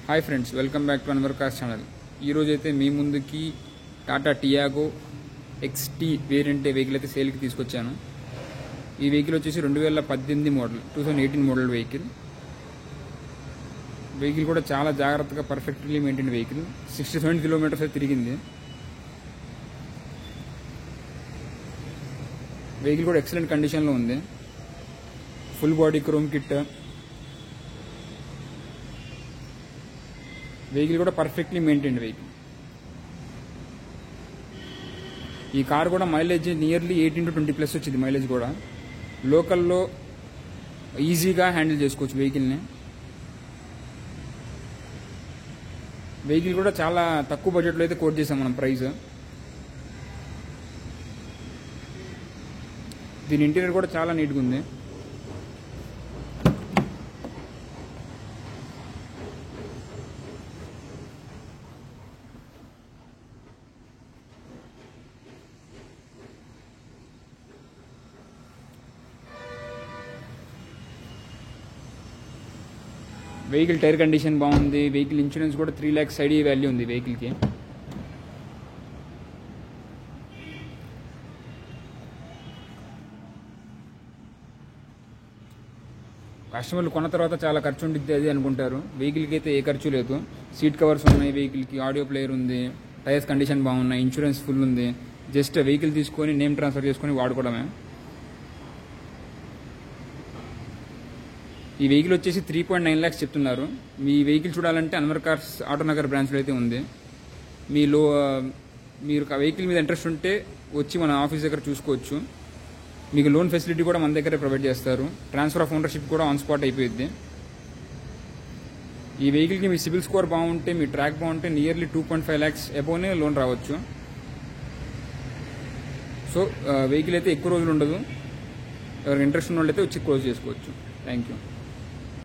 Hi friends, welcome back to Anwar cars channel. ఈరోజు అయితే మీ ముందుకి Tata Tiago XT variant vehicle అయితే సేల్కి తీసుకొచ్చాను. ఈ వెహికల్ వచ్చేసి 2018 మోడల్, 2018 మోడల్ వెహికల్ కూడా చాలా జాగ్రత్తగా పర్ఫెక్ట్లీ మెయింటైన్ వెహికల్. 67 కిలోమీటర్స్ అయితే తిరిగింది. వెహికల్ కూడా ఎక్సలెంట్ కండిషన్లో ఉంది. Full body chrome kit. Vehicle కూడా పర్ఫెక్ట్లీ మెయింటైన్డ్ వెహికల్. ఈ కార్ కూడా మైలేజ్ నియర్లీ 18 to 20 ప్లస్ వచ్చింది. మైలేజ్ కూడా లోకల్లో ఈజీగా హ్యాండిల్ చేసుకోవచ్చు వెహికల్ని. వెహికల్ కూడా చాలా తక్కువ బడ్జెట్లో అయితే కోట్ చేసాం మనం ప్రైస్. దీని ఇంటీరియర్ కూడా చాలా నీట్గా ఉంది. వెహికల్ టైర్ కండిషన్ బాగుంది. వెహికల్ ఇన్సూరెన్స్ కూడా 3 lakhs సైడ్ వాల్యూ ఉంది వెహికల్కి. కస్టమర్లు కొన్న తర్వాత చాలా ఖర్చు ఉంటుంది అది అనుకుంటారు. వెహికల్కి అయితే ఏ ఖర్చు లేదు. సీట్ కవర్స్ ఉన్నాయి వెహికల్కి, ఆడియో ప్లేయర్ ఉంది, టైర్స్ కండిషన్ బాగున్నాయి, ఇన్సూరెన్స్ ఫుల్ ఉంది. జస్ట్ వెహికల్ తీసుకొని నేమ్ ట్రాన్స్ఫర్ చేసుకొని వాడుకోవడమే. ఈ వెహికల్ వచ్చేసి 3.9 lakhs చెప్తున్నారు. మీ వెహికల్ చూడాలంటే అన్వర్ కార్స్ ఆటోనగర్ బ్రాంచ్లో అయితే ఉంది. మీరు వెహికల్ మీద ఇంట్రెస్ట్ ఉంటే వచ్చి మన ఆఫీస్ దగ్గర చూసుకోవచ్చు. మీకు లోన్ ఫెసిలిటీ కూడా మన దగ్గరే ప్రొవైడ్ చేస్తారు. ట్రాన్స్ఫర్ ఆఫ్ ఓనర్షిప్ కూడా ఆన్ స్పాట్ అయిపోయింది. ఈ వెహికల్కి మీ సిబిల్ స్కోర్ బాగుంటే, మీ ట్రాక్ బాగుంటే నియర్లీ 2.5 lakhs అబోవ్నే లోన్ రావచ్చు. సో వెహికల్ అయితే ఎక్కువ రోజులు ఉండదు. ఎవరికి ఇంట్రెస్ట్ ఉన్న వాళ్ళైతే వచ్చి క్లోజ్ చేసుకోవచ్చు. Thank you.